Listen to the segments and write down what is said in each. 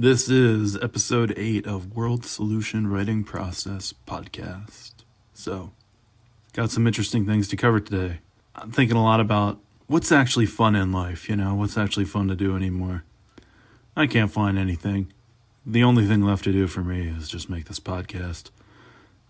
This is episode 8 of World Solution Writing Process podcast. So, got some interesting things to cover today. I'm thinking a lot about what's actually fun in life, what's actually fun to do anymore. I can't find anything. The only thing left to do for me is just make this podcast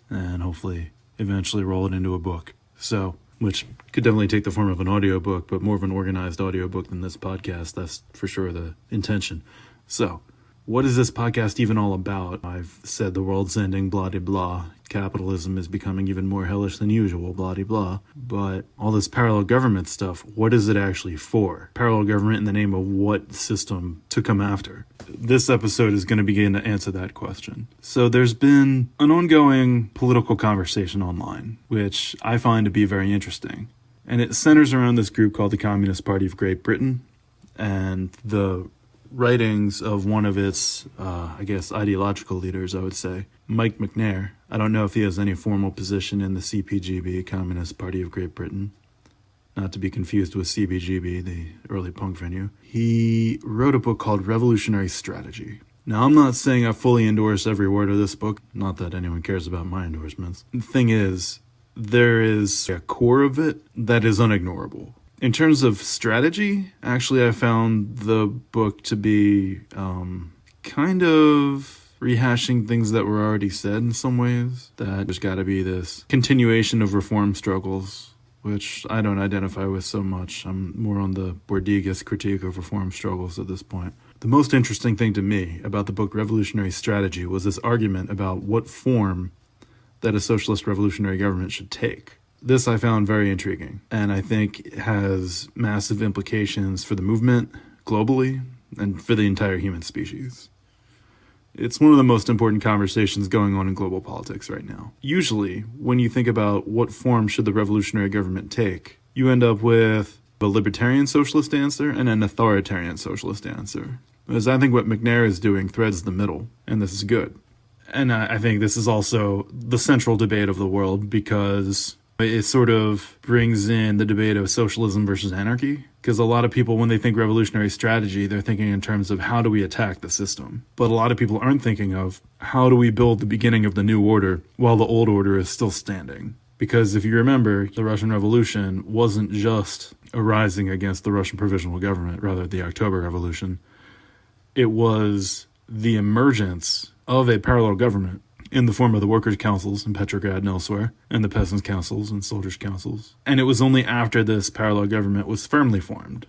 and hopefully eventually roll it into a book. So, which could definitely take the form of an audiobook, but more of an organized audiobook than this podcast. That's for sure the intention. So, what is this podcast even all about? I've said the world's ending, blah-de-blah. Capitalism is becoming even more hellish than usual, blah-de-blah. But all this parallel government stuff, what is it actually for? Parallel government in the name of what system to come after? This episode is going to begin to answer that question. So there's been an ongoing political conversation online, which I find to be very interesting. And it centers around this group called the Communist Party of Great Britain and the writings of one of its, ideological leaders, I would say, Mike McNair. I don't know if he has any formal position in the CPGB, Communist Party of Great Britain, not to be confused with CBGB, the early punk venue. He wrote a book called Revolutionary Strategy. Now, I'm not saying I fully endorse every word of this book, not that anyone cares about my endorsements. The thing is, there is a core of it that is unignorable. In terms of strategy, actually, I found the book to be kind of rehashing things that were already said in some ways. That there's got to be this continuation of reform struggles, which I don't identify with so much. I'm more on the Bourdieu'ist critique of reform struggles at this point. The most interesting thing to me about the book Revolutionary Strategy was this argument about what form that a socialist revolutionary government should take. This I found very intriguing, and I think has massive implications for the movement globally and for the entire human species. It's one of the most important conversations going on in global politics right now. Usually, when you think about what form should the revolutionary government take, you end up with a libertarian socialist answer and an authoritarian socialist answer. Because I think what McNair is doing threads the middle, and this is good. And I think this is also the central debate of the world because it sort of brings in the debate of socialism versus anarchy, because a lot of people, when they think revolutionary strategy, they're thinking in terms of how do we attack the system. But a lot of people aren't thinking of how do we build the beginning of the new order while the old order is still standing. Because if you remember, the Russian Revolution wasn't just a rising against the Russian provisional government, rather the October Revolution. It was the emergence of a parallel government in the form of the workers' councils in Petrograd and elsewhere, and the peasants' councils and soldiers' councils. And it was only after this parallel government was firmly formed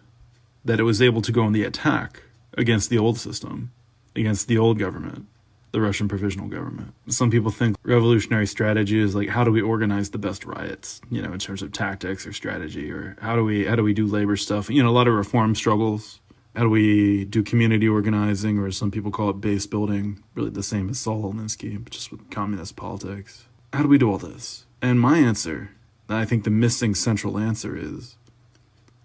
that it was able to go on the attack against the old system, against the old government, the Russian provisional government. Some people think revolutionary strategy is like, how do we organize the best riots, in terms of tactics or strategy, or how do we do labor stuff? A lot of reform struggles. How do we do community organizing, or as some people call it, base building, really the same as Saul Alinsky, but just with communist politics? How do we do all this? And my answer, I think the missing central answer is,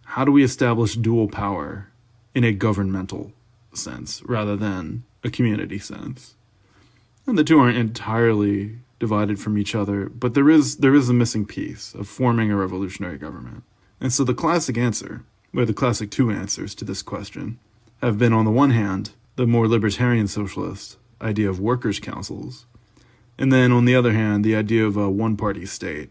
how do we establish dual power in a governmental sense rather than a community sense? And the two aren't entirely divided from each other, but there is a missing piece of forming a revolutionary government. And so the classic answer, where the classic two answers to this question have been, on the one hand, the more libertarian socialist idea of workers' councils, and then on the other hand, the idea of a one-party state,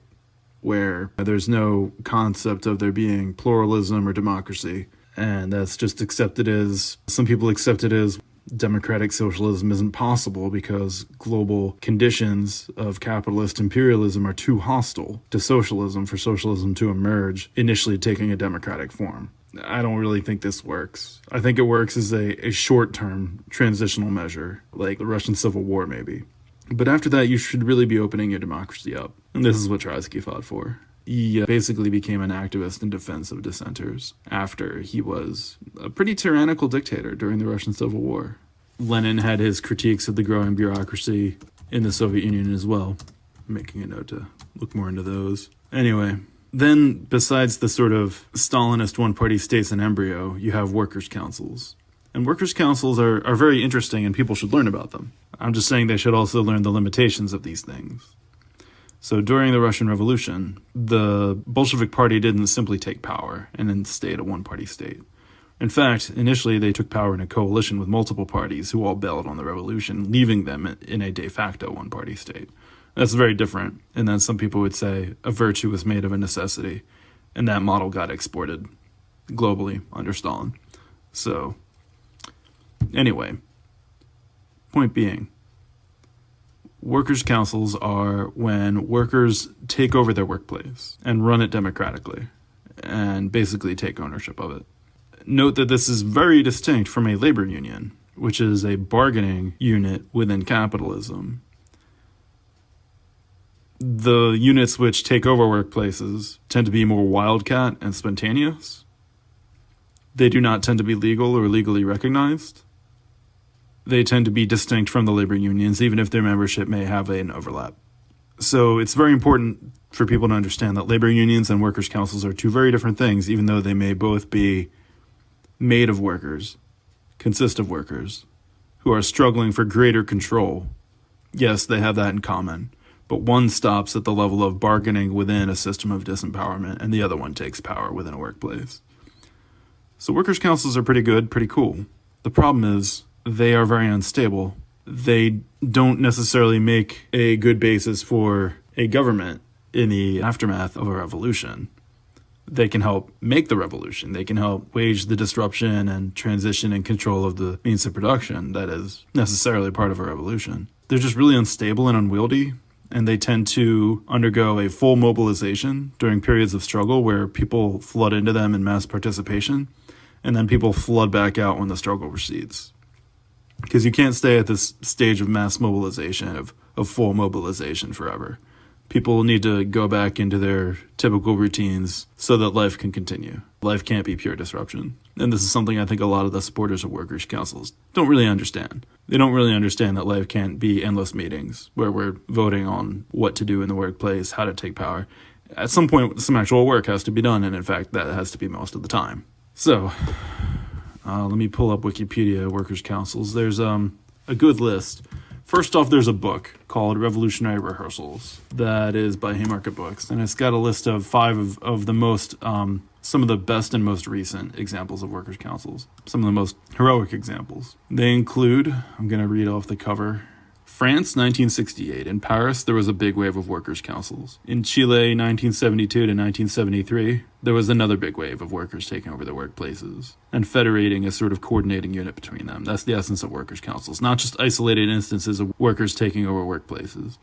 where there's no concept of there being pluralism or democracy, and that's just accepted as, some people accept it as, democratic socialism isn't possible because global conditions of capitalist imperialism are too hostile to socialism for socialism to emerge, initially taking a democratic form. I don't really think this works. I think it works as a short-term transitional measure, like the Russian Civil War maybe. But after that, you should really be opening your democracy up. And this is what Trotsky fought for. He basically became an activist in defense of dissenters after he was a pretty tyrannical dictator during the Russian Civil War. Lenin had his critiques of the growing bureaucracy in the Soviet Union as well. I'm making a note to look more into those. Anyway, then besides the sort of Stalinist one-party states in embryo, you have workers' councils. And workers' councils are very interesting and people should learn about them. I'm just saying they should also learn the limitations of these things. So during the Russian Revolution, the Bolshevik Party didn't simply take power and then stay at a one-party state. In fact, initially they took power in a coalition with multiple parties who all bailed on the revolution, leaving them in a de facto one-party state. That's very different, and then some people would say a virtue was made of a necessity, and that model got exported globally under Stalin. So, anyway, point being, workers' councils are when workers take over their workplace and run it democratically and basically take ownership of it. Note that this is very distinct from a labor union, which is a bargaining unit within capitalism. The units which take over workplaces tend to be more wildcat and spontaneous. They do not tend to be legal or legally recognized. They tend to be distinct from the labor unions, even if their membership may have an overlap. So it's very important for people to understand that labor unions and workers' councils are two very different things, even though they may both be made of workers, consist of workers, who are struggling for greater control. Yes, they have that in common, but one stops at the level of bargaining within a system of disempowerment, and the other one takes power within a workplace. So workers' councils are pretty good, pretty cool. The problem is they are very unstable. They don't necessarily make a good basis for a government in the aftermath of a revolution. They can help make the revolution. They can help wage the disruption and transition and control of the means of production that is necessarily part of a revolution. They're just really unstable and unwieldy, and they tend to undergo a full mobilization during periods of struggle where people flood into them in mass participation, and then people flood back out when the struggle recedes. Because you can't stay at this stage of mass mobilization, of full mobilization forever. People need to go back into their typical routines so that life can continue. Life can't be pure disruption. And this is something I think a lot of the supporters of workers' councils don't really understand. They don't really understand that life can't be endless meetings where we're voting on what to do in the workplace, how to take power. At some point, some actual work has to be done, and in fact, that has to be most of the time. So, let me pull up Wikipedia workers' councils. There's a good list. First off, there's a book called Revolutionary Rehearsals that is by Haymarket Books, and it's got a list of 5 of the most, some of the best and most recent examples of workers' councils, some of the most heroic examples. They include, I'm going to read off the cover, France, 1968. In Paris, there was a big wave of workers' councils. In Chile, 1972 to 1973, there was another big wave of workers taking over their workplaces and federating a sort of coordinating unit between them. That's the essence of workers' councils, not just isolated instances of workers taking over workplaces,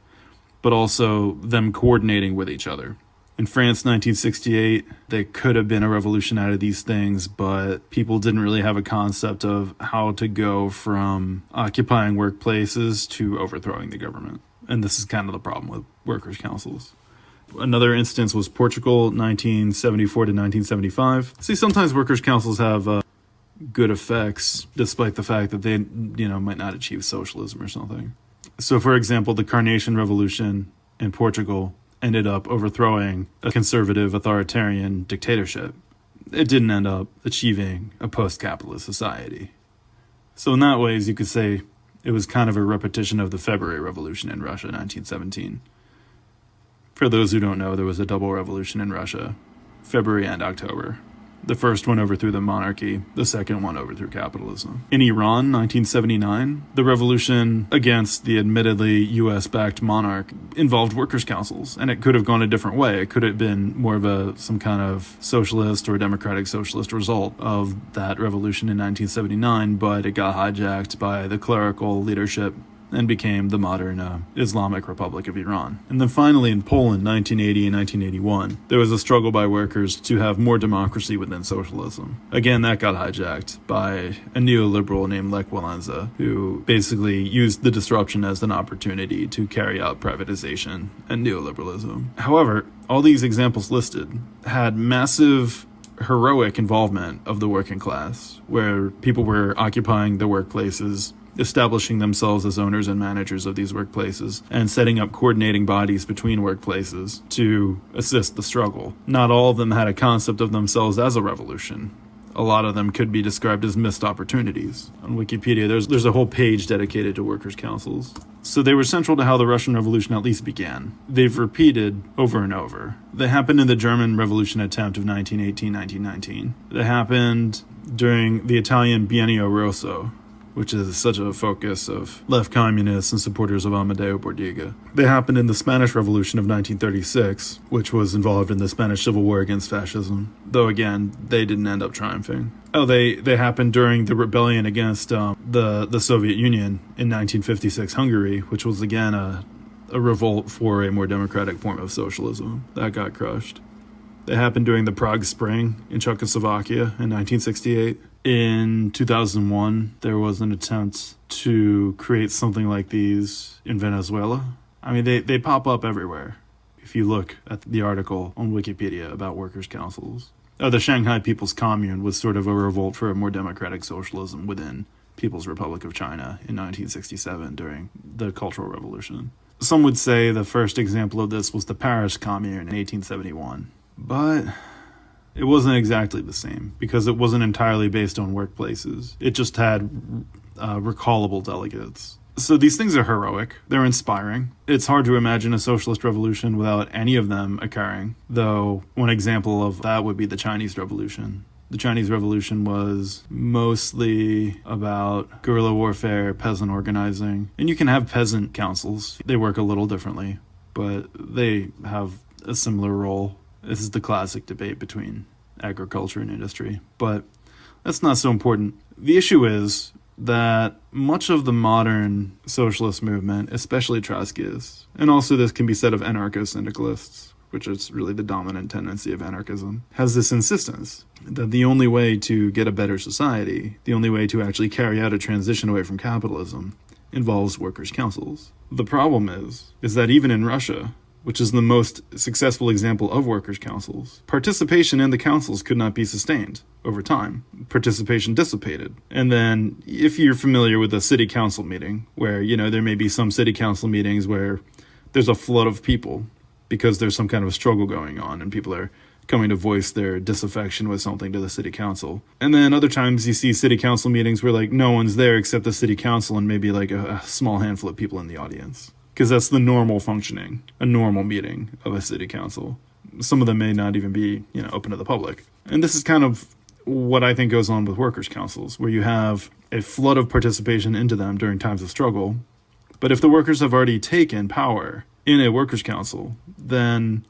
but also them coordinating with each other. In France, 1968, there could have been a revolution out of these things, but people didn't really have a concept of how to go from occupying workplaces to overthrowing the government. And this is kind of the problem with workers' councils. Another instance was Portugal, 1974 to 1975. See, sometimes workers' councils have good effects, despite the fact that they, might not achieve socialism or something. So, for example, the Carnation Revolution in Portugal ended up overthrowing a conservative authoritarian dictatorship. It didn't end up achieving a post-capitalist society. So in that ways, you could say it was kind of a repetition of the February Revolution in Russia, 1917. For those who don't know, there was a double revolution in Russia, February and October. The first one overthrew the monarchy, the second one overthrew capitalism. In Iran, 1979, the revolution against the admittedly US-backed monarch involved workers' councils, and it could have gone a different way. It could have been more of some kind of socialist or democratic socialist result of that revolution in 1979, but it got hijacked by the clerical leadership and became the modern Islamic Republic of Iran. And then finally in Poland, 1980 and 1981, there was a struggle by workers to have more democracy within socialism. Again, that got hijacked by a neoliberal named Lech Walesa, who basically used the disruption as an opportunity to carry out privatization and neoliberalism. However, all these examples listed had massive heroic involvement of the working class, where people were occupying the workplaces, establishing themselves as owners and managers of these workplaces, and setting up coordinating bodies between workplaces to assist the struggle. Not all of them had a concept of themselves as a revolution, a lot of them could be described as missed opportunities. On Wikipedia, there's a whole page dedicated to workers' councils. So they were central to how the Russian Revolution at least began. They've repeated over and over. They happened in the German Revolution attempt of 1918-1919. They happened during the Italian Biennio Rosso, which is such a focus of left communists and supporters of Amadeo Bordiga. They happened in the Spanish Revolution of 1936, which was involved in the Spanish Civil War against fascism, though again, they didn't end up triumphing. Oh, they happened during the rebellion against the Soviet Union in 1956 Hungary, which was again a revolt for a more democratic form of socialism. That got crushed. They happened during the Prague Spring in Czechoslovakia in 1968. In 2001, there was an attempt to create something like these in Venezuela. I mean, they pop up everywhere if you look at the article on Wikipedia about workers' councils. The Shanghai People's Commune was sort of a revolt for a more democratic socialism within People's Republic of China in 1967 during the Cultural Revolution. Some would say the first example of this was the Paris Commune in 1871. But it wasn't exactly the same, because it wasn't entirely based on workplaces. It just had recallable delegates. So these things are heroic. They're inspiring. It's hard to imagine a socialist revolution without any of them occurring, though one example of that would be the Chinese Revolution. The Chinese Revolution was mostly about guerrilla warfare, peasant organizing, and you can have peasant councils. They work a little differently, but they have a similar role. This is the classic debate between agriculture and industry, but that's not so important. The issue is that much of the modern socialist movement, especially Trotskyists, and also this can be said of anarcho-syndicalists, which is really the dominant tendency of anarchism, has this insistence that the only way to get a better society, the only way to actually carry out a transition away from capitalism, involves workers' councils. The problem is that even in Russia, which is the most successful example of workers' councils, participation in the councils could not be sustained over time. Participation dissipated. And then, if you're familiar with a city council meeting, where, there may be some city council meetings where there's a flood of people because there's some kind of a struggle going on and people are coming to voice their disaffection with something to the city council. And then other times you see city council meetings where no one's there except the city council and maybe a small handful of people in the audience. Because that's the normal functioning, a normal meeting of a city council. Some of them may not even be, open to the public. And this is kind of what I think goes on with workers' councils, where you have a flood of participation into them during times of struggle. But if the workers have already taken power in a workers' council, then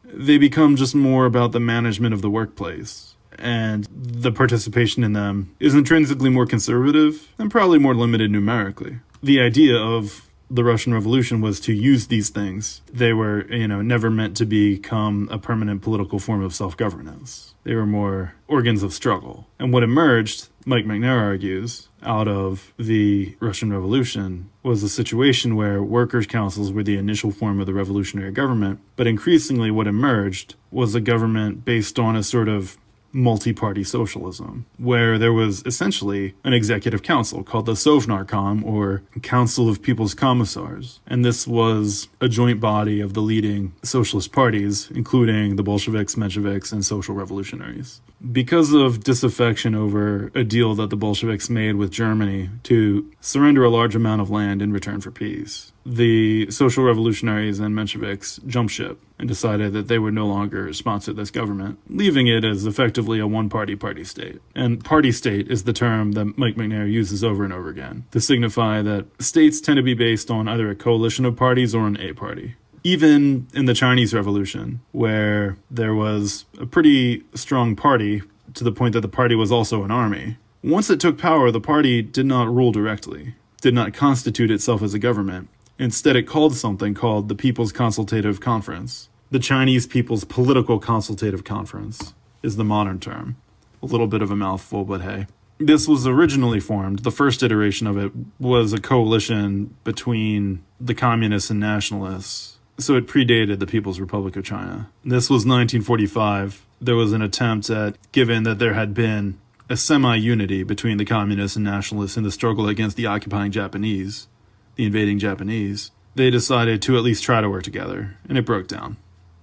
they become just more about the management of the workplace. And the participation in them is intrinsically more conservative and probably more limited numerically. The idea of the Russian Revolution was to use these things. They were, never meant to become a permanent political form of self-governance. They were more organs of struggle. And what emerged, Mike McNair argues, out of the Russian Revolution was a situation where workers' councils were the initial form of the revolutionary government, but increasingly what emerged was a government based on a sort of multi-party socialism, where there was essentially an executive council called the Sovnarkom, or Council of People's Commissars. And this was a joint body of the leading socialist parties, including the Bolsheviks, Mensheviks, and social revolutionaries. Because of disaffection over a deal that the Bolsheviks made with Germany to surrender a large amount of land in return for peace, the social revolutionaries and Mensheviks jumped ship and decided that they would no longer sponsor this government, leaving it as effectively a one-party party state. And party state is the term that Mike McNair uses over and over again to signify that states tend to be based on either a coalition of parties or an A-party. Even in the Chinese Revolution, where there was a pretty strong party to the point that the party was also an army, once it took power, the party did not rule directly, did not constitute itself as a government. Instead, it called something called the People's Consultative Conference. The Chinese People's Political Consultative Conference is the modern term. A little bit of a mouthful, but hey. This was originally formed, the first iteration of it was a coalition between the communists and nationalists. So it predated the People's Republic of China. This was 1945. There was an attempt at, given that there had been a semi-unity between the communists and nationalists in the struggle against the occupying the invading Japanese, they decided to at least try to work together, and it broke down.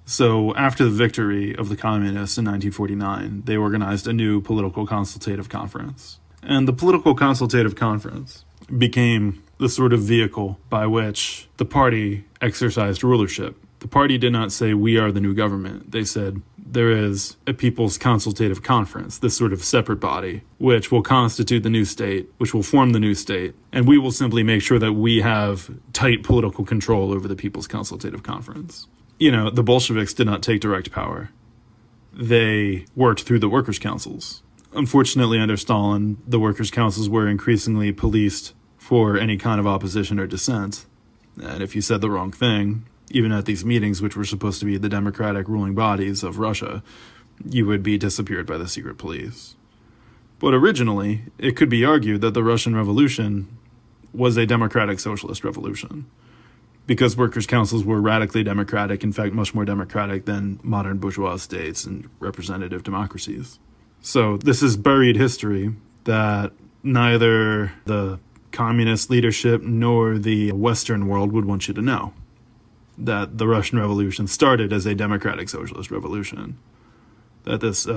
So after the victory of the communists in 1949, they organized a new political consultative conference. And the political consultative conference became the sort of vehicle by which the party exercised rulership. The party did not say, we are the new government. They said, there is a people's consultative conference, this sort of separate body, which will constitute the new state, which will form the new state, and we will simply make sure that we have tight political control over the people's consultative conference. You know, the Bolsheviks did not take direct power. They worked through the workers' councils. Unfortunately, under Stalin, the workers' councils were increasingly policed for any kind of opposition or dissent. And if you said the wrong thing, even at these meetings, which were supposed to be the democratic ruling bodies of Russia, you would be disappeared by the secret police. But originally, it could be argued that the Russian Revolution was a democratic socialist revolution, because workers' councils were radically democratic, in fact, much more democratic than modern bourgeois states and representative democracies. So this is buried history that neither the communist leadership nor the Western world would want you to know, that the Russian Revolution started as a democratic socialist revolution, that this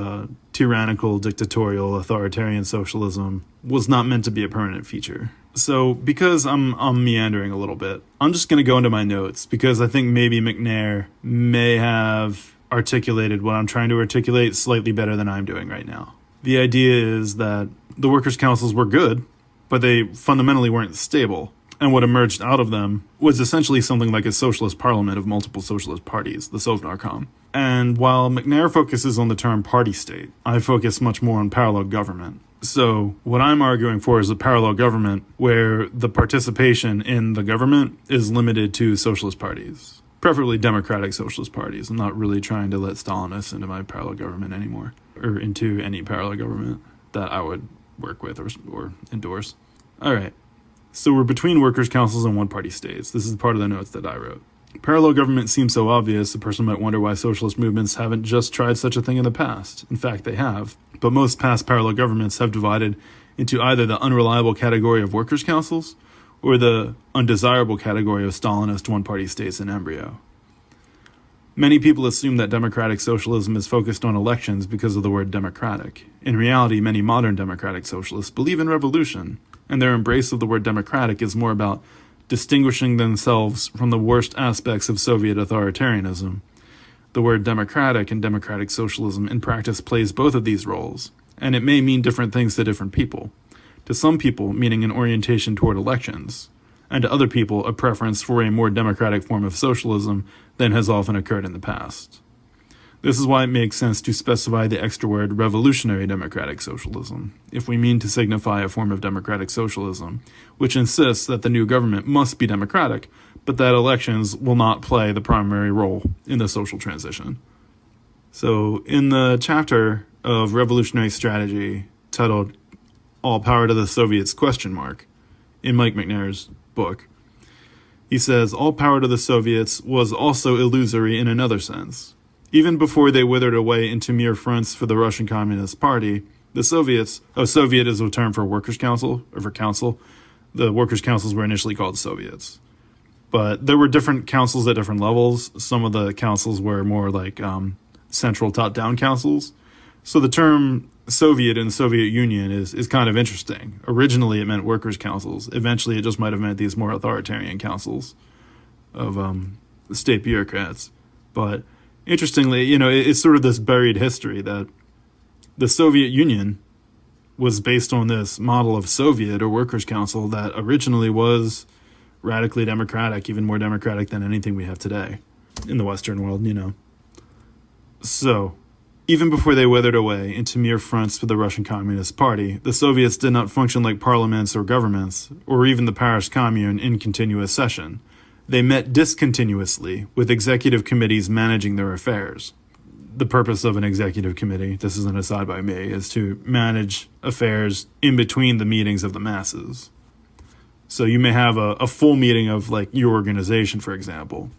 tyrannical, dictatorial, authoritarian socialism was not meant to be a permanent feature. So because I'm meandering a little bit, I'm just going to go into my notes, because I think maybe McNair may have articulated what I'm trying to articulate slightly better than I'm doing right now. The idea is that the workers' councils were good, but they fundamentally weren't stable. And what emerged out of them was essentially something like a socialist parliament of multiple socialist parties, the Sovnarkom. And while McNair focuses on the term party state, I focus much more on parallel government. So what I'm arguing for is a parallel government where the participation in the government is limited to socialist parties, preferably democratic socialist parties. I'm not really trying to let Stalinists into my parallel government anymore, or into any parallel government that I would work with or endorse. All right. So we're between workers' councils and one-party states. This is part of the notes that I wrote. Parallel government seems so obvious, a person might wonder why socialist movements haven't just tried such a thing in the past. In fact, they have. But most past parallel governments have divided into either the unreliable category of workers' councils or the undesirable category of Stalinist one-party states in embryo. Many people assume that democratic socialism is focused on elections because of the word democratic. In reality, many modern democratic socialists believe in revolution, and their embrace of the word democratic is more about distinguishing themselves from the worst aspects of Soviet authoritarianism. The word democratic and democratic socialism in practice plays both of these roles, and it may mean different things to different people. To some people, meaning an orientation toward elections, and to other people, a preference for a more democratic form of socialism than has often occurred in the past. This is why it makes sense to specify the extra word revolutionary democratic socialism, if we mean to signify a form of democratic socialism, which insists that the new government must be democratic, but that elections will not play the primary role in the social transition. So in the chapter of revolutionary strategy titled All Power to the Soviets ? In Mike McNair's book, he says, all power to the Soviets was also illusory in another sense. Even before they withered away into mere fronts for the Russian Communist Party, the Soviets, Soviet is a term for workers' council, or for council. The workers' councils were initially called Soviets. But there were different councils at different levels. Some of the councils were more like central top-down councils. So the term Soviet in the Soviet Union is kind of interesting. Originally, it meant workers' councils. Eventually, it just might have meant these more authoritarian councils of state bureaucrats. But interestingly, you know, it's sort of this buried history that the Soviet Union was based on this model of Soviet or workers' council that originally was radically democratic, even more democratic than anything we have today in the Western world, you know. So, even before they withered away into mere fronts for the Russian Communist Party, the Soviets did not function like parliaments or governments, or even the Paris Commune in continuous session. They met discontinuously, with executive committees managing their affairs. The purpose of an executive committee, this is an aside by me, is to manage affairs in between the meetings of the masses. So you may have a full meeting of like your organization, for example,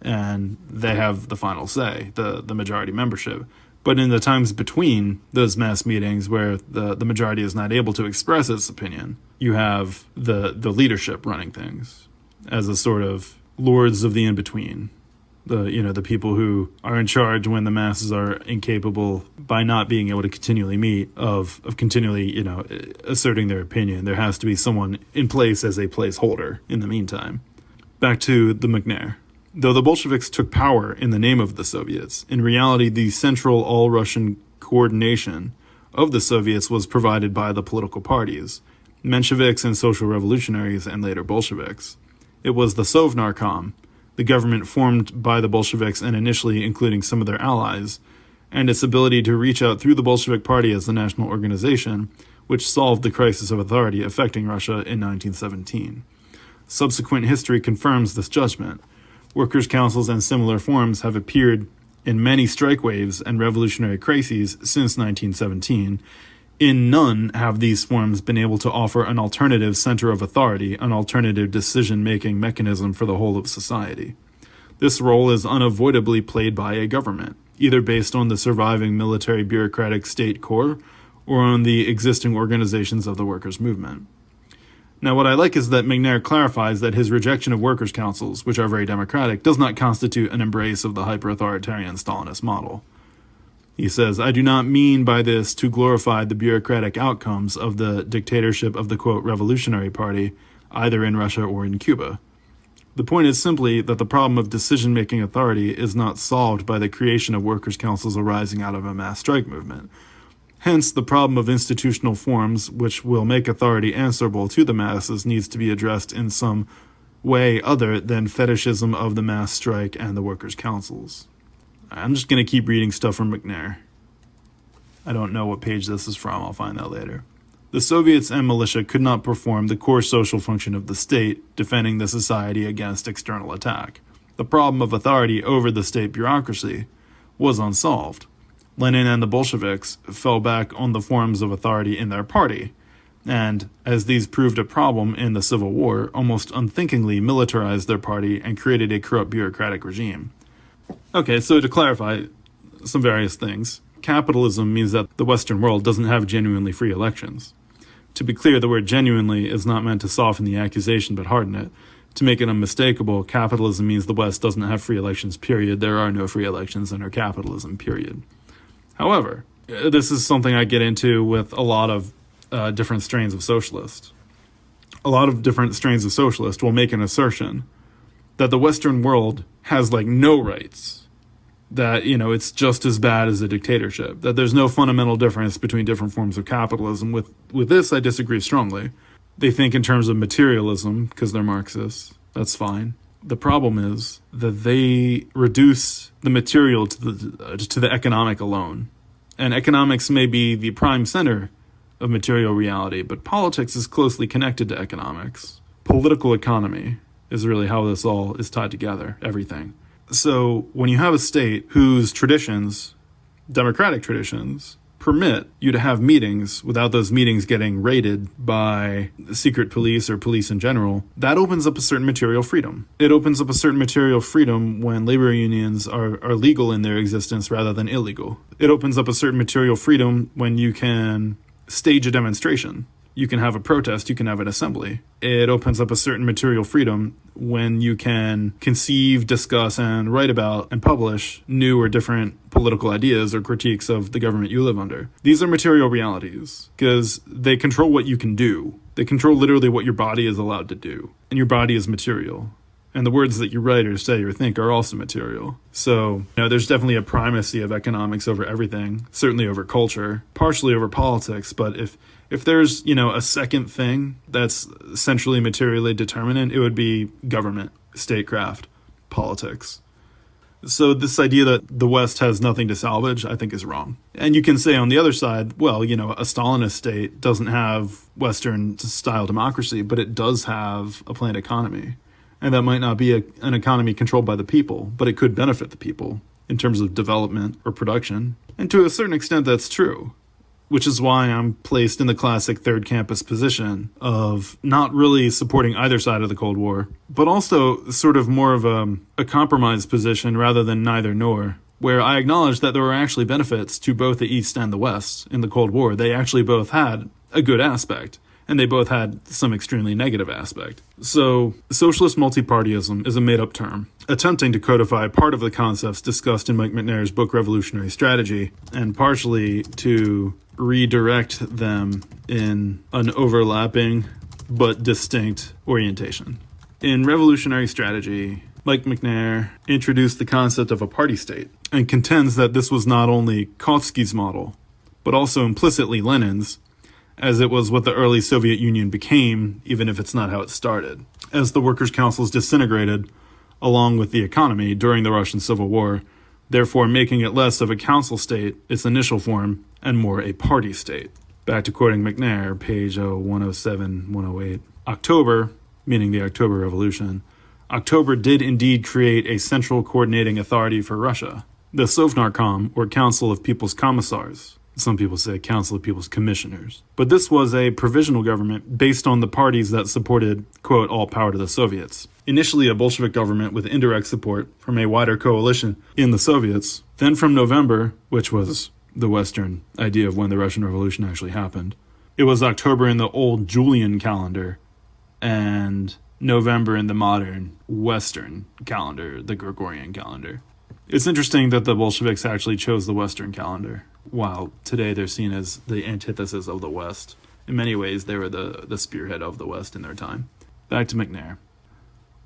and they have the final say, the majority membership. But in the times between those mass meetings where the majority is not able to express its opinion, you have the leadership running things as a sort of lords of the in-between. the people who are in charge when the masses are incapable, by not being able to continually meet, of continually, asserting their opinion. There has to be someone in place as a placeholder in the meantime. Back to the McNair. Though the Bolsheviks took power in the name of the Soviets, in reality the central all-Russian coordination of the Soviets was provided by the political parties, Mensheviks and social revolutionaries, and later Bolsheviks. It was the Sovnarkom, the government formed by the Bolsheviks and initially including some of their allies, and its ability to reach out through the Bolshevik Party as the national organization, which solved the crisis of authority affecting Russia in 1917. Subsequent history confirms this judgment. Workers' councils and similar forms have appeared in many strike waves and revolutionary crises since 1917. In none have these forms been able to offer an alternative center of authority, an alternative decision-making mechanism for the whole of society. This role is unavoidably played by a government, either based on the surviving military bureaucratic state core or on the existing organizations of the workers' movement. Now, what I like is that McNair clarifies that his rejection of workers' councils, which are very democratic, does not constitute an embrace of the hyper-authoritarian Stalinist model. He says, "I do not mean by this to glorify the bureaucratic outcomes of the dictatorship of the, quote, revolutionary party, either in Russia or in Cuba. The point is simply that the problem of decision-making authority is not solved by the creation of workers' councils arising out of a mass strike movement. Hence, the problem of institutional forms which will make authority answerable to the masses needs to be addressed in some way other than fetishism of the mass strike and the workers' councils." I'm just going to keep reading stuff from McNair. I don't know what page this is from. I'll find that later. "The Soviets and militia could not perform the core social function of the state, defending the society against external attack. The problem of authority over the state bureaucracy was unsolved. Lenin and the Bolsheviks fell back on the forms of authority in their party, and, as these proved a problem in the Civil War, almost unthinkingly militarized their party and created a corrupt bureaucratic regime." Okay, so to clarify some various things, capitalism means that the Western world doesn't have genuinely free elections. To be clear, the word genuinely is not meant to soften the accusation but harden it. To make it unmistakable, capitalism means the West doesn't have free elections, period. There are no free elections under capitalism, period. However, this is something I get into with a lot of different strains of socialist. A lot of different strains of socialist will make an assertion that the Western world has no rights, that, it's just as bad as a dictatorship, that there's no fundamental difference between different forms of capitalism. With this, I disagree strongly. They think in terms of materialism because they're Marxists. That's fine. The problem is that they reduce the material to the economic alone. And economics may be the prime center of material reality, but politics is closely connected to economics. Political economy is really how this all is tied together, everything. So when you have a state whose traditions, democratic traditions, permit you to have meetings without those meetings getting raided by secret police or police in general, that opens up a certain material freedom. It opens up a certain material freedom when labor unions are legal in their existence rather than illegal. It opens up a certain material freedom when you can stage a demonstration. You can have a protest, you can have an assembly. It opens up a certain material freedom when you can conceive, discuss, and write about and publish new or different political ideas or critiques of the government you live under. These are material realities because they control what you can do. They control literally what your body is allowed to do. And your body is material. And the words that you write or say or think are also material. So, there's definitely a primacy of economics over everything, certainly over culture, partially over politics, but if there's, a second thing that's centrally materially determinant, it would be government, statecraft, politics. So this idea that the West has nothing to salvage, I think is wrong. And you can say on the other side, well, a Stalinist state doesn't have Western-style democracy, but it does have a planned economy. And that might not be an economy controlled by the people, but it could benefit the people in terms of development or production. And to a certain extent, that's true. Which is why I'm placed in the classic third campus position of not really supporting either side of the Cold War, but also sort of more of a compromise position rather than neither nor, where I acknowledge that there were actually benefits to both the East and the West in the Cold War. They actually both had a good aspect. and they both had some extremely negative aspect. So, socialist multipartyism is a made-up term, attempting to codify part of the concepts discussed in Mike McNair's book Revolutionary Strategy, and partially to redirect them in an overlapping but distinct orientation. In Revolutionary Strategy, Mike McNair introduced the concept of a party state and contends that this was not only Kautsky's model, but also implicitly Lenin's, as it was what the early Soviet Union became, even if it's not how it started. As the workers' councils disintegrated, along with the economy, during the Russian Civil War, therefore making it less of a council state, its initial form, and more a party state. Back to quoting McNair, page 107, 108. October, meaning the October Revolution, October did indeed create a central coordinating authority for Russia, the Sovnarkom, or Council of People's Commissars. Some people say Council of People's Commissioners. But this was a provisional government based on the parties that supported, quote, all power to the Soviets. Initially a Bolshevik government with indirect support from a wider coalition in the Soviets. Then from November, which was the Western idea of when the Russian Revolution actually happened, it was October in the old Julian calendar and November in the modern Western calendar, the Gregorian calendar. It's interesting that the Bolsheviks actually chose the Western calendar, while today they're seen as the antithesis of the West. In many ways, they were the spearhead of the West in their time. Back to McNair.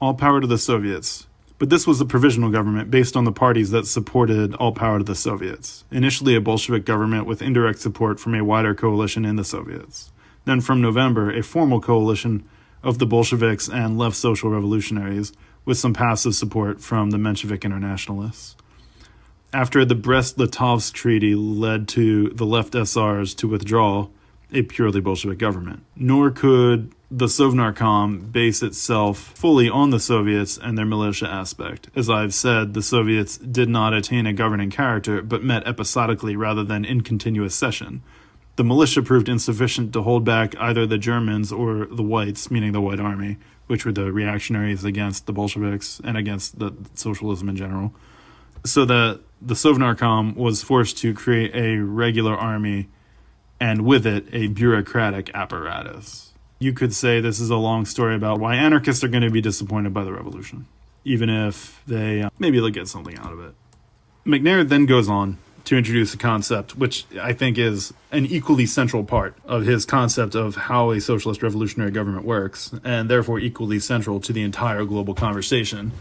All power to the Soviets. But this was a provisional government based on the parties that supported all power to the Soviets. Initially a Bolshevik government with indirect support from a wider coalition in the Soviets. Then from November, a formal coalition of the Bolsheviks and left social revolutionaries, with some passive support from the Menshevik internationalists. After the Brest-Litovsk Treaty led to the left SRs to withdraw, a purely Bolshevik government. Nor could the Sovnarkom base itself fully on the Soviets and their militia aspect. As I've said, the Soviets did not attain a governing character, but met episodically rather than in continuous session. The militia proved insufficient to hold back either the Germans or the Whites, meaning the White Army, which were the reactionaries against the Bolsheviks and against the socialism in general, so that the Sovnarkom was forced to create a regular army and with it a bureaucratic apparatus. You could say this is a long story about why anarchists are going to be disappointed by the revolution, even if they'll get something out of it. McNair then goes on to introduce a concept which I think is an equally central part of his concept of how a socialist revolutionary government works, and therefore equally central to the entire global conversation.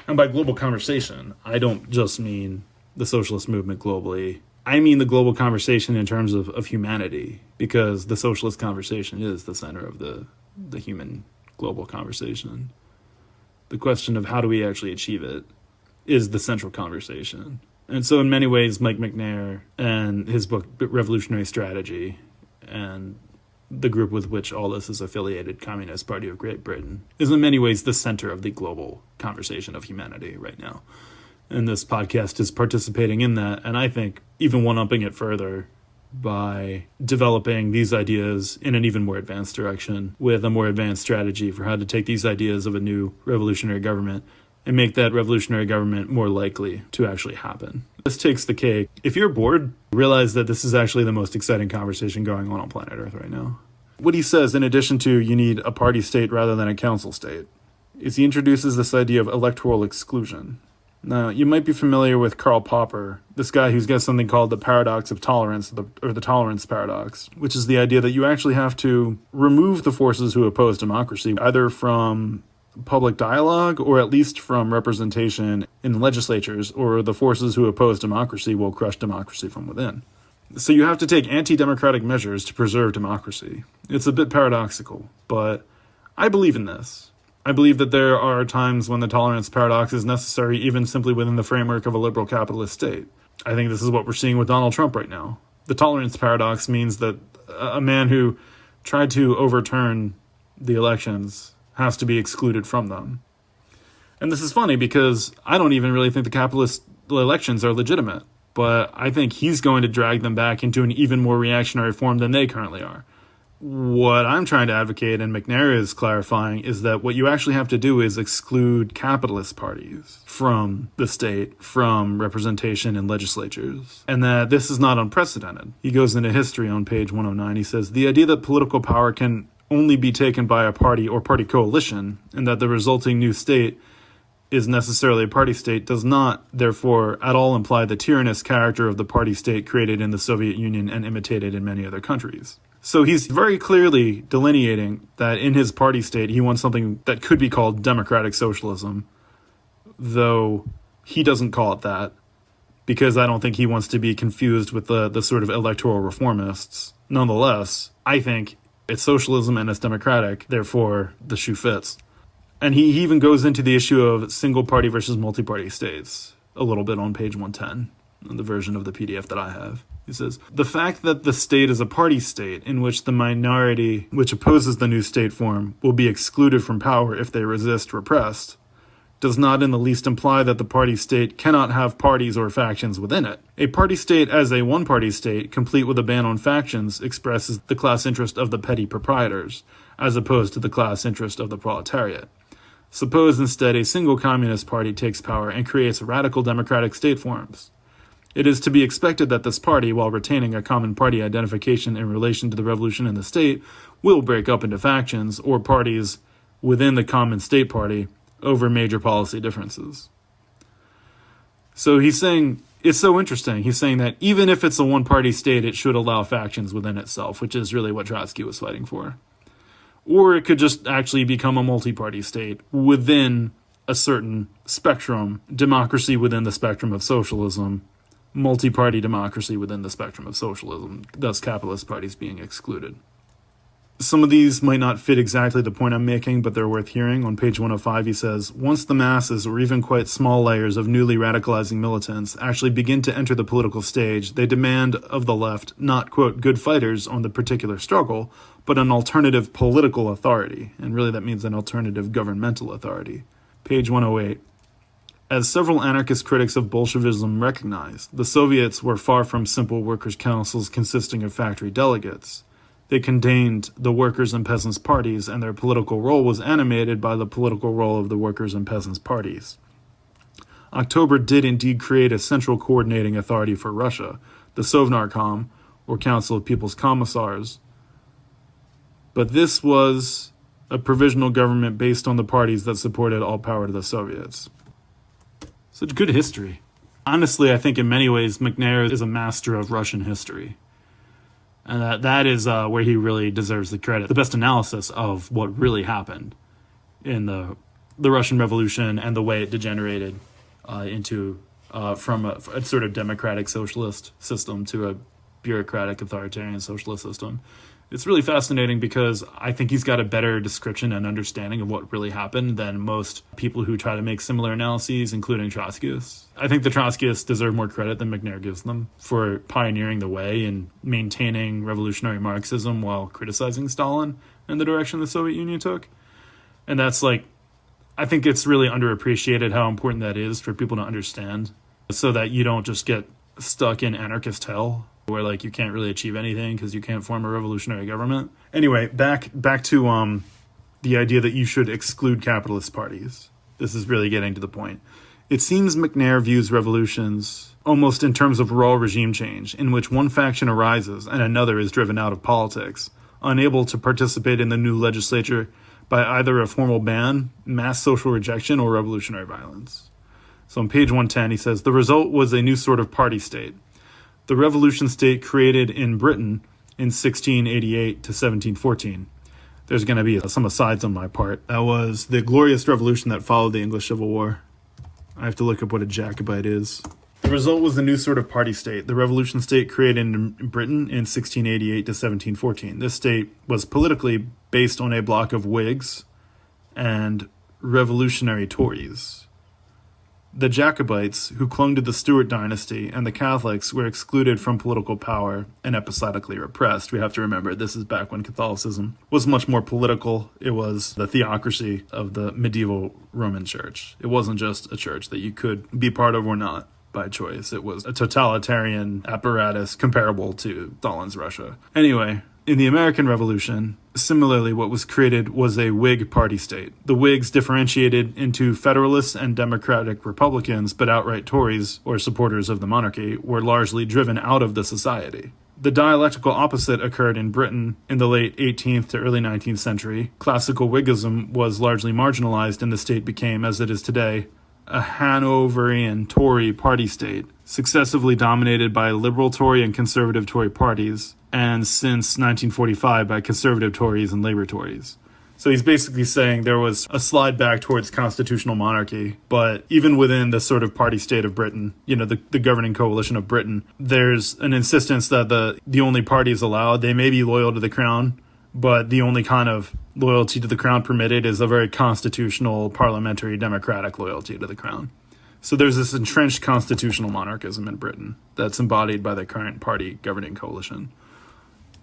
And by global conversation, I don't just mean the socialist movement globally. I mean the global conversation in terms of humanity, because the socialist conversation is the center of the human global conversation. The question of how do we actually achieve it is the central conversation. And so in many ways, Mike McNair and his book Revolutionary Strategy and the group with which all this is affiliated, Communist Party of Great Britain, is in many ways the center of the global conversation of humanity right now. And this podcast is participating in that, and I think even one-upping it further by developing these ideas in an even more advanced direction with a more advanced strategy for how to take these ideas of a new revolutionary government and make that revolutionary government more likely to actually happen. This takes the cake. If you're bored, realize that this is actually the most exciting conversation going on planet Earth right now. What he says, in addition to you need a party state rather than a council state, is he introduces this idea of electoral exclusion. Now, you might be familiar with Karl Popper, this guy who's got something called the paradox of tolerance, or the tolerance paradox, which is the idea that you actually have to remove the forces who oppose democracy, either from public dialogue or at least from representation in legislatures, or the forces who oppose democracy will crush democracy from within. So you have to take anti-democratic measures to preserve democracy. It's a bit paradoxical, but I believe in this. I believe that there are times when the tolerance paradox is necessary, even simply within the framework of a liberal capitalist state. I think this is what we're seeing with Donald Trump right now. The tolerance paradox means that a man who tried to overturn the elections has to be excluded from them. And this is funny because I don't even really think the capitalist elections are legitimate, but I think he's going to drag them back into an even more reactionary form than they currently are. What I'm trying to advocate, and McNair is clarifying, is that what you actually have to do is exclude capitalist parties from the state, from representation in legislatures, and that this is not unprecedented. He goes into history on page 109. He says, the idea that political power can only be taken by a party or party coalition, and that the resulting new state is necessarily a party state does not, therefore, at all imply the tyrannous character of the party state created in the Soviet Union and imitated in many other countries. So he's very clearly delineating that in his party state, he wants something that could be called democratic socialism, though he doesn't call it that, because I don't think he wants to be confused with the sort of electoral reformists. Nonetheless, I think it's socialism and it's democratic, therefore the shoe fits. And he even goes into the issue of single party versus multi-party states a little bit on page 110, in the version of the PDF that I have. He says, the fact that the state is a party state in which the minority which opposes the new state form will be excluded from power if they resist repressed does not in the least imply that the party state cannot have parties or factions within it. A party state as a one-party state, complete with a ban on factions, expresses the class interest of the petty proprietors, as opposed to the class interest of the proletariat. Suppose instead a single communist party takes power and creates radical democratic state forms. It is to be expected that this party, while retaining a common party identification in relation to the revolution in the state, will break up into factions or parties within the common state party over major policy differences. So he's saying, it's so interesting, he's saying that even if it's a one-party state, it should allow factions within itself, which is really what Trotsky was fighting for. Or it could just actually become a multi-party state within a certain spectrum, democracy within the spectrum of socialism, multi-party democracy within the spectrum of socialism, thus capitalist parties being excluded. Some of these might not fit exactly the point I'm making, but they're worth hearing. On page 105, he says, once the masses, or even quite small layers of newly radicalizing militants, actually begin to enter the political stage, they demand of the left not, quote, good fighters on the particular struggle, but an alternative political authority. And really that means an alternative governmental authority. Page 108. As several anarchist critics of Bolshevism recognized, the Soviets were far from simple workers' councils consisting of factory delegates. They contained the workers' and peasants' parties, and their political role was animated by the political role of the workers' and peasants' parties. October did indeed create a central coordinating authority for Russia, the Sovnarkom, or Council of People's Commissars. But this was a provisional government based on the parties that supported all power to the Soviets. Such good history. Honestly, I think in many ways McNair is a master of Russian history. And that is where he really deserves the credit. The best analysis of what really happened in the Russian Revolution and the way it degenerated into from a sort of democratic socialist system to a bureaucratic authoritarian socialist system. It's really fascinating because I think he's got a better description and understanding of what really happened than most people who try to make similar analyses, including Trotskyists. I think the Trotskyists deserve more credit than McNair gives them for pioneering the way and maintaining revolutionary Marxism while criticizing Stalin and the direction the Soviet Union took. And that's I think it's really underappreciated how important that is for people to understand, so that you don't just get stuck in anarchist hell where you can't really achieve anything because you can't form a revolutionary government. Anyway, back to the idea that you should exclude capitalist parties. This is really getting to the point. It seems McNair views revolutions almost in terms of raw regime change, in which one faction arises and another is driven out of politics, unable to participate in the new legislature by either a formal ban, mass social rejection, or revolutionary violence. So on page 110, he says, the result was a new sort of party state. The revolution state created in Britain in 1688 to 1714. There's going to be some asides on my part. That was the glorious revolution that followed the English Civil War. I have to look up what a Jacobite is. The result was the new sort of party state. The revolution state created in Britain in 1688 to 1714. This state was politically based on a block of Whigs and revolutionary Tories. The Jacobites, who clung to the Stuart dynasty, and the Catholics were excluded from political power and episodically repressed. We have to remember, this is back when Catholicism was much more political. It was the theocracy of the medieval Roman Church. It wasn't just a church that you could be part of or not by choice. It was a totalitarian apparatus comparable to Stalin's Russia. Anyway, in the American Revolution, similarly, what was created was a Whig party state. The Whigs differentiated into Federalists and Democratic Republicans, but outright Tories, or supporters of the monarchy, were largely driven out of the society. The dialectical opposite occurred in Britain in the late 18th to early 19th century. Classical Whiggism was largely marginalized, and the state became, as it is today, a Hanoverian Tory party state, successively dominated by liberal Tory and conservative Tory parties, and since 1945 by conservative Tories and Labour Tories. So he's basically saying there was a slide back towards constitutional monarchy, but even within the sort of party state of Britain, the governing coalition of Britain, there's an insistence that the only parties allowed, they may be loyal to the crown, but the only kind of loyalty to the crown permitted is a very constitutional, parliamentary, democratic loyalty to the crown. So there's this entrenched constitutional monarchism in Britain that's embodied by the current party governing coalition.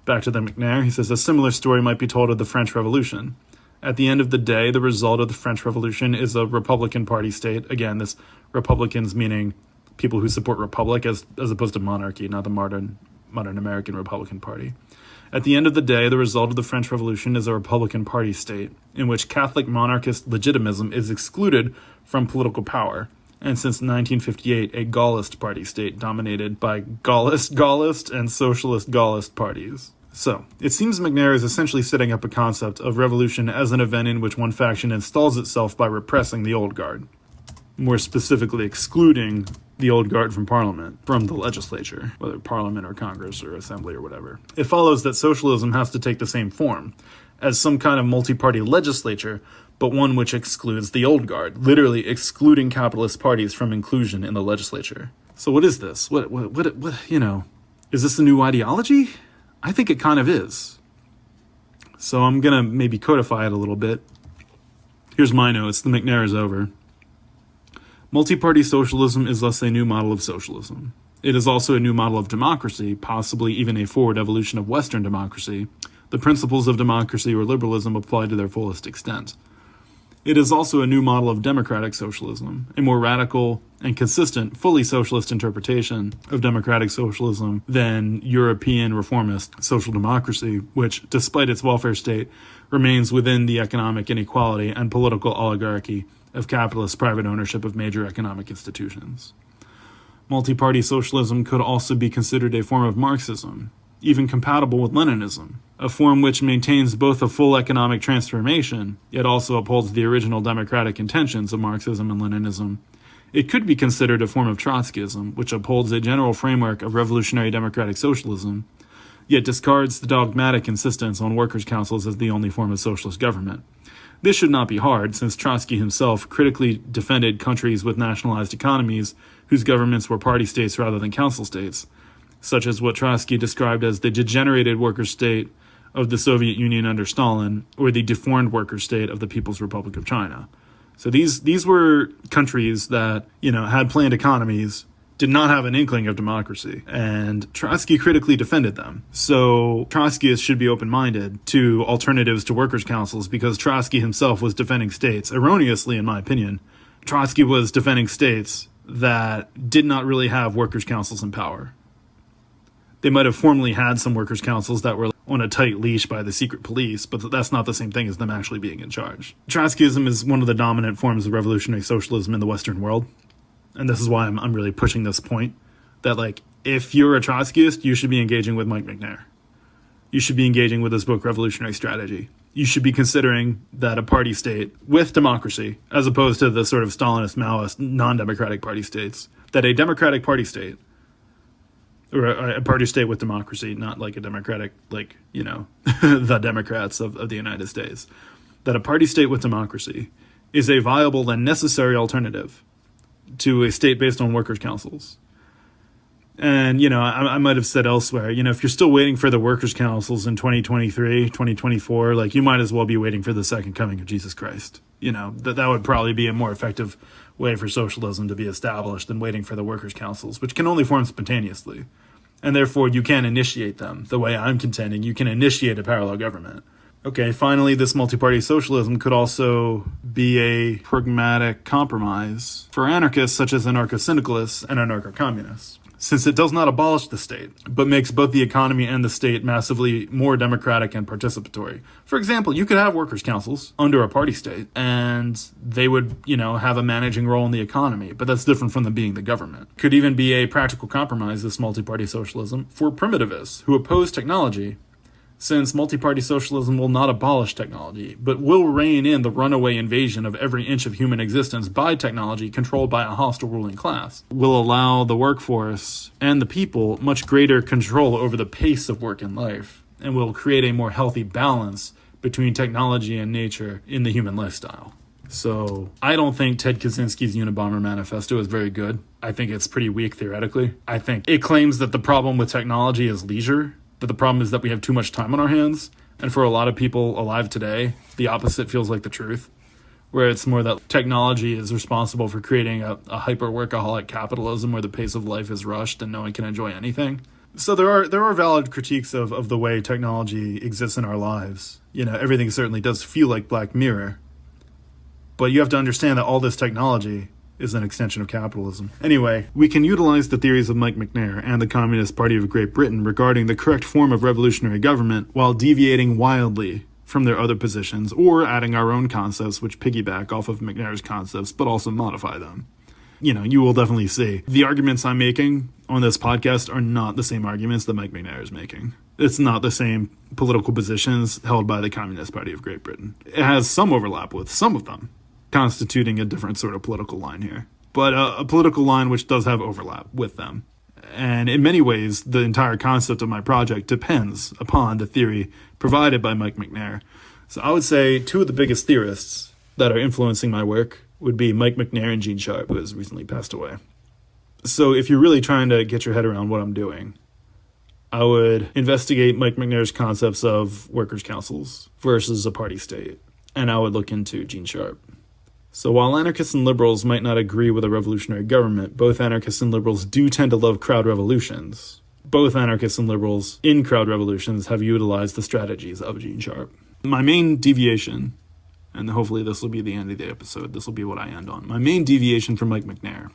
Back to the McNair, he says, a similar story might be told of the French Revolution. At the end of the day, the result of the French Revolution is a Republican party state. Again, this Republicans meaning people who support republic as opposed to monarchy, not the modern American Republican Party. At the end of the day, the result of the French Revolution is a Republican party state in which Catholic monarchist legitimism is excluded from political power, and since 1958, a Gaullist party state dominated by Gaullist and socialist Gaullist parties. So, it seems McNair is essentially setting up a concept of revolution as an event in which one faction installs itself by repressing the old guard, more specifically excluding the old guard from Parliament, from the legislature, whether Parliament or Congress or Assembly or whatever. It follows that socialism has to take the same form, as some kind of multi-party legislature, but one which excludes the old guard, literally excluding capitalist parties from inclusion in the legislature. So what is this? What is this a new ideology? I think it kind of is. So I'm going to maybe codify it a little bit. Here's my notes. The McNair is over. Multi-party socialism is thus a new model of socialism. It is also a new model of democracy, possibly even a forward evolution of Western democracy. The principles of democracy or liberalism apply to their fullest extent. It is also a new model of democratic socialism, a more radical and consistent, fully socialist interpretation of democratic socialism than European reformist social democracy, which, despite its welfare state, remains within the economic inequality and political oligarchy of capitalist private ownership of major economic institutions. Multi-party socialism could also be considered a form of Marxism, even compatible with Leninism, a form which maintains both a full economic transformation, yet also upholds the original democratic intentions of Marxism and Leninism. It could be considered a form of Trotskyism, which upholds a general framework of revolutionary democratic socialism, yet discards the dogmatic insistence on workers' councils as the only form of socialist government. This should not be hard, since Trotsky himself critically defended countries with nationalized economies whose governments were party states rather than council states, such as what Trotsky described as the degenerated worker state of the Soviet Union under Stalin, or the deformed worker state of the People's Republic of China. So these were countries that, had planned economies, did not have an inkling of democracy, and Trotsky critically defended them. So Trotskyists should be open-minded to alternatives to workers' councils, because Trotsky himself was defending states, erroneously in my opinion. Trotsky was defending states that did not really have workers' councils in power. They might have formerly had some workers' councils that were on a tight leash by the secret police, but that's not the same thing as them actually being in charge. Trotskyism is one of the dominant forms of revolutionary socialism in the Western world. And this is why I'm really pushing this point, that if you're a Trotskyist, you should be engaging with Mike McNair. You should be engaging with his book, Revolutionary Strategy. You should be considering that a party state with democracy, as opposed to the sort of Stalinist, Maoist, non-democratic party states, that a democratic party state, or a party state with democracy, not like a democratic, the Democrats of the United States, that a party state with democracy is a viable and necessary alternative to a state based on workers' councils. And, I might have said elsewhere, if you're still waiting for the workers' councils in 2023, 2024, you might as well be waiting for the second coming of Jesus Christ. That would probably be a more effective way for socialism to be established than waiting for the workers' councils, which can only form spontaneously. And therefore, you can't initiate them the way I'm contending. You can initiate a parallel government. Okay, finally, this multi-party socialism could also be a pragmatic compromise for anarchists such as anarcho-syndicalists and anarcho-communists. since it does not abolish the state, but makes both the economy and the state massively more democratic and participatory. For example, you could have workers' councils under a party state, and they would, have a managing role in the economy, but that's different from them being the government. Could even be a practical compromise, this multi-party socialism, for primitivists who oppose technology, since multi-party socialism will not abolish technology, but will rein in the runaway invasion of every inch of human existence by technology controlled by a hostile ruling class, will allow the workforce and the people much greater control over the pace of work and life, and will create a more healthy balance between technology and nature in the human lifestyle. So I don't think Ted Kaczynski's Unabomber Manifesto is very good. I think it's pretty weak theoretically. I think it claims that the problem with technology is leisure, that the problem is that we have too much time on our hands. And for a lot of people alive today, the opposite feels like the truth, where it's more that technology is responsible for creating a hyper-workaholic capitalism where the pace of life is rushed and no one can enjoy anything. So there are valid critiques of the way technology exists in our lives. Everything certainly does feel like Black Mirror. But you have to understand that all this technology is an extension of capitalism. Anyway, we can utilize the theories of Mike McNair and the Communist Party of Great Britain regarding the correct form of revolutionary government while deviating wildly from their other positions, or adding our own concepts which piggyback off of McNair's concepts but also modify them. You will definitely see the arguments I'm making on this podcast are not the same arguments that Mike McNair is making. It's not the same political positions held by the Communist Party of Great Britain. It has some overlap with some of them, constituting a different sort of political line here, but a political line which does have overlap with them. And in many ways, the entire concept of my project depends upon the theory provided by Mike McNair. So I would say two of the biggest theorists that are influencing my work would be Mike McNair and Gene Sharp, who has recently passed away. So if you're really trying to get your head around what I'm doing, I would investigate Mike McNair's concepts of workers' councils versus a party state, and I would look into Gene Sharp. So while anarchists and liberals might not agree with a revolutionary government, both anarchists and liberals do tend to love crowd revolutions. Both anarchists and liberals in crowd revolutions have utilized the strategies of Gene Sharp. My main deviation, and hopefully this will be the end of the episode, this will be what I end on. My main deviation from Mike McNair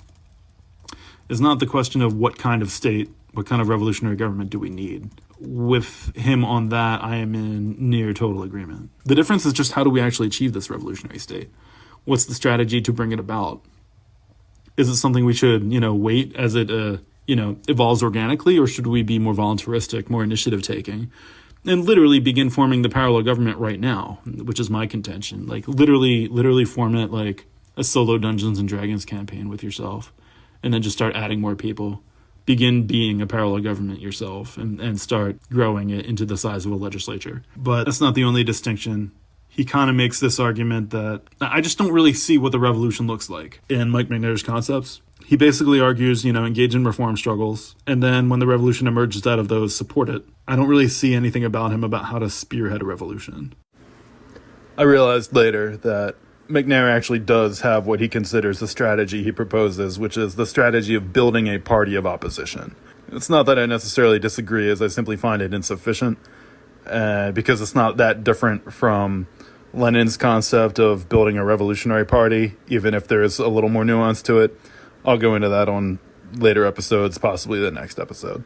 is not the question of what kind of state, what kind of revolutionary government do we need. With him on that, I am in near total agreement. The difference is just how do we actually achieve this revolutionary state? What's the strategy to bring it about? Is it something we should, wait as it, evolves organically, or should we be more voluntaristic, more initiative taking, and literally begin forming the parallel government right now, which is my contention. Like literally form it like a solo Dungeons and Dragons campaign with yourself, and then just start adding more people. Begin being a parallel government yourself and start growing it into the size of a legislature. But that's not the only distinction. He kind of makes this argument that I just don't really see what the revolution looks like in Mike McNair's concepts. He basically argues, engage in reform struggles, and then when the revolution emerges out of those, support it. I don't really see anything about him about how to spearhead a revolution. I realized later that McNair actually does have what he considers the strategy he proposes, which is the strategy of building a party of opposition. It's not that I necessarily disagree, as I simply find it insufficient, because it's not that different from Lenin's concept of building a revolutionary party, even if there is a little more nuance to it. I'll go into that on later episodes, possibly the next episode.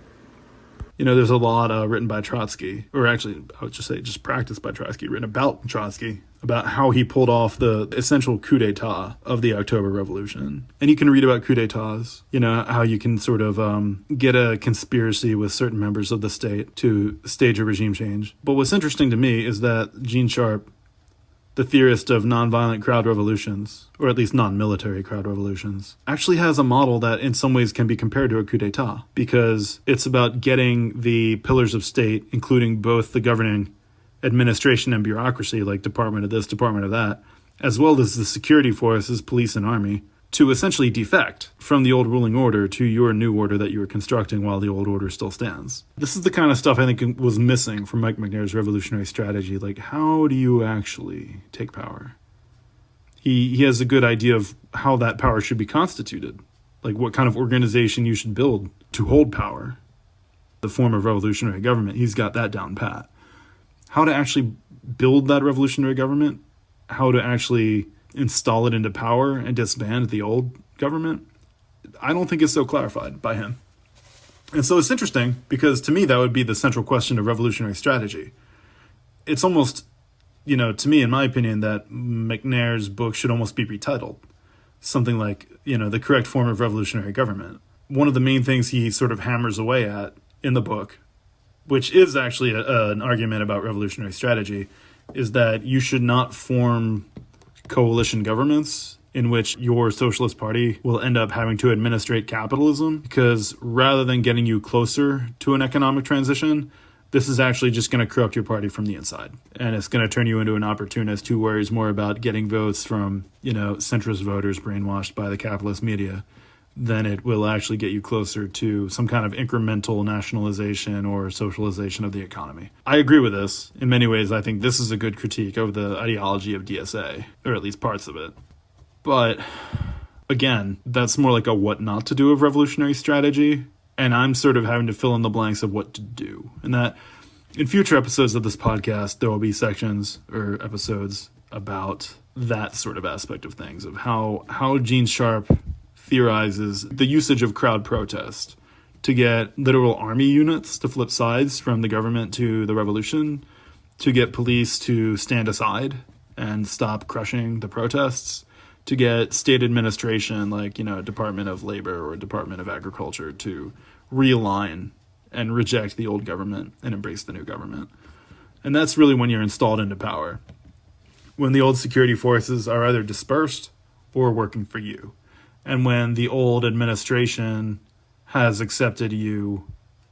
There's a lot written by Trotsky, or actually, I would just say just practiced by Trotsky, written about Trotsky, about how he pulled off the essential coup d'etat of the October Revolution. And you can read about coup d'etats, how you can sort of get a conspiracy with certain members of the state to stage a regime change. But what's interesting to me is that Gene Sharp, the theorist of nonviolent crowd revolutions, or at least non-military crowd revolutions, actually has a model that in some ways can be compared to a coup d'etat, because it's about getting the pillars of state, including both the governing administration and bureaucracy, like department of this, department of that, as well as the security forces, police and army, to essentially defect from the old ruling order to your new order that you were constructing while the old order still stands. This is the kind of stuff I think was missing from Mike McNair's revolutionary strategy. Like, how do you actually take power? He has a good idea of how that power should be constituted, like what kind of organization you should build to hold power. The form of revolutionary government, he's got that down pat. How to actually build that revolutionary government, how to actually install it into power and disband the old government, I don't think it's so clarified by him. And so it's interesting because to me, that would be the central question of revolutionary strategy. It's almost, to me, in my opinion, that McNair's book should almost be retitled. Something like, the correct form of revolutionary government. One of the main things he sort of hammers away at in the book, which is actually an argument about revolutionary strategy, is that you should not form coalition governments in which your socialist party will end up having to administrate capitalism, because rather than getting you closer to an economic transition, this is actually just going to corrupt your party from the inside. And it's going to turn you into an opportunist who worries more about getting votes from, centrist voters brainwashed by the capitalist media than it will actually get you closer to some kind of incremental nationalization or socialization of the economy. I agree with this. In many ways, I think this is a good critique of the ideology of DSA, or at least parts of it. But again, that's more like a what not to do of revolutionary strategy. And I'm sort of having to fill in the blanks of what to do. And that in future episodes of this podcast, there will be sections or episodes about that sort of aspect of things, of how Gene Sharp theorizes the usage of crowd protest to get literal army units to flip sides from the government to the revolution, to get police to stand aside and stop crushing the protests, to get state administration like, Department of Labor or Department of Agriculture to realign and reject the old government and embrace the new government. And that's really when you're installed into power. When the old security forces are either dispersed or working for you. And when the old administration has accepted you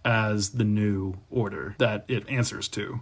as the new order that it answers to.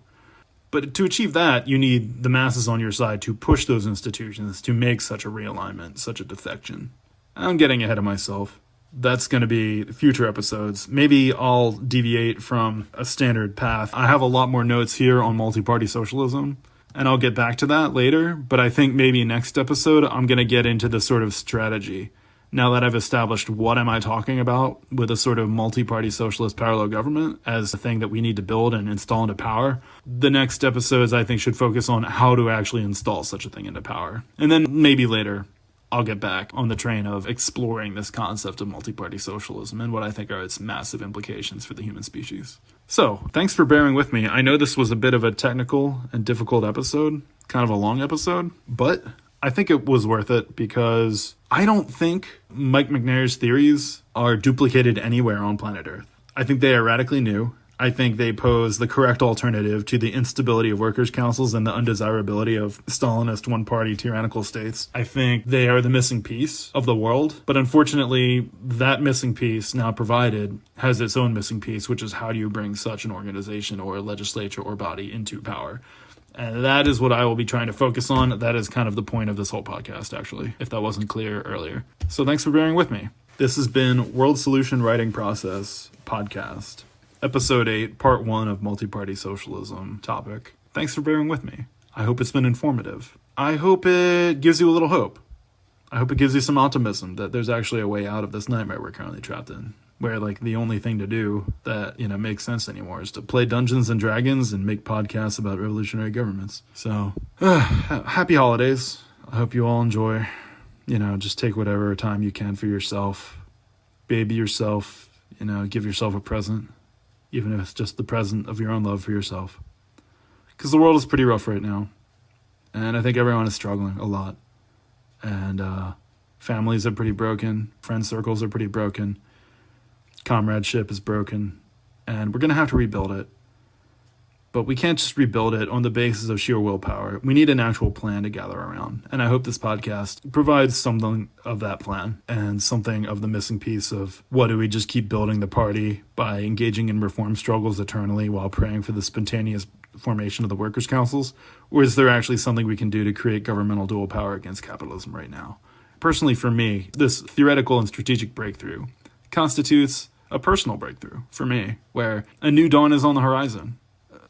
But to achieve that, you need the masses on your side to push those institutions to make such a realignment, such a defection. I'm getting ahead of myself. That's going to be future episodes. Maybe I'll deviate from a standard path. I have a lot more notes here on multi-party socialism, and I'll get back to that later. But I think maybe next episode, I'm going to get into the sort of strategy. Now that I've established what am I talking about with a sort of multi-party socialist parallel government as a thing that we need to build and install into power, the next episodes I think should focus on how to actually install such a thing into power. And then maybe later, I'll get back on the train of exploring this concept of multi-party socialism and what I think are its massive implications for the human species. So, thanks for bearing with me. I know this was a bit of a technical and difficult episode, kind of a long episode, but I think it was worth it because I don't think Mike McNair's theories are duplicated anywhere on planet Earth. I think they are radically new. I think they pose the correct alternative to the instability of workers' councils and the undesirability of Stalinist one-party tyrannical states. I think they are the missing piece of the world, but unfortunately, that missing piece now provided has its own missing piece, which is how do you bring such an organization or a legislature or body into power? And that is what I will be trying to focus on. That is kind of the point of this whole podcast, actually, if that wasn't clear earlier. So thanks for bearing with me. This has been World Solution Writing Process Podcast, Episode 8, Part 1 of Multi-Party Socialism topic. Thanks for bearing with me. I hope it's been informative. I hope it gives you a little hope. I hope it gives you some optimism that there's actually a way out of this nightmare we're currently trapped in. Where, the only thing to do that, makes sense anymore is to play Dungeons and Dragons and make podcasts about revolutionary governments. So, happy holidays. I hope you all enjoy. Just take whatever time you can for yourself. Baby yourself, give yourself a present. Even if it's just the present of your own love for yourself. Because the world is pretty rough right now. And I think everyone is struggling a lot. And families are pretty broken. Friend circles are pretty broken. Comradeship is broken, and we're going to have to rebuild it. But we can't just rebuild it on the basis of sheer willpower. We need an actual plan to gather around, and I hope this podcast provides something of that plan and something of the missing piece of what do we just keep building the party by engaging in reform struggles eternally while praying for the spontaneous formation of the workers' councils, or is there actually something we can do to create governmental dual power against capitalism right now? Personally, for me, this theoretical and strategic breakthrough constitutes a personal breakthrough for me, where a new dawn is on the horizon.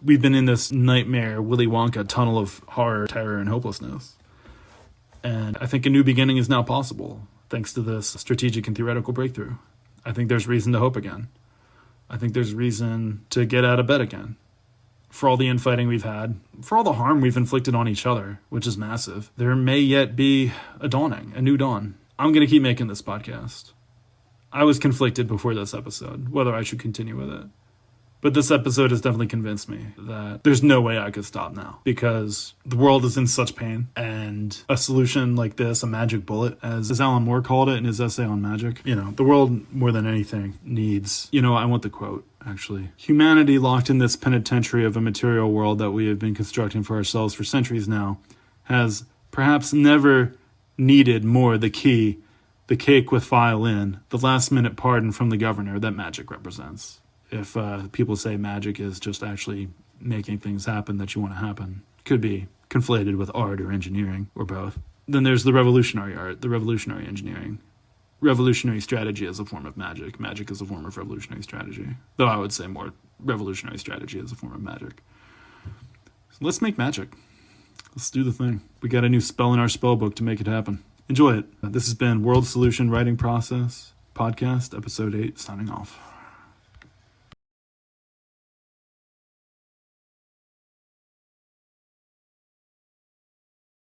We've been in this nightmare, Willy Wonka tunnel of horror, terror, and hopelessness. And I think a new beginning is now possible, thanks to this strategic and theoretical breakthrough. I think there's reason to hope again. I think there's reason to get out of bed again. For all the infighting we've had, for all the harm we've inflicted on each other, which is massive, there may yet be a dawning, a new dawn. I'm going to keep making this podcast. I was conflicted before this episode, whether I should continue with it. But this episode has definitely convinced me that there's no way I could stop now, because the world is in such pain, and a solution like this, a magic bullet, as Alan Moore called it in his essay on magic, the world more than anything needs, I want the quote, actually. Humanity, locked in this penitentiary of a material world that we have been constructing for ourselves for centuries now, has perhaps never needed more the key, the cake with file in, the last minute pardon from the governor that magic represents. If people say magic is just actually making things happen that you want to happen, could be conflated with art or engineering, or both. Then there's the revolutionary art, the revolutionary engineering. Revolutionary strategy is a form of magic. Magic is a form of revolutionary strategy. Though I would say more revolutionary strategy is a form of magic. So let's make magic. Let's do the thing. We got a new spell in our spell book to make it happen. Enjoy it. This has been World Solution Writing Process Podcast, Episode 8, signing off.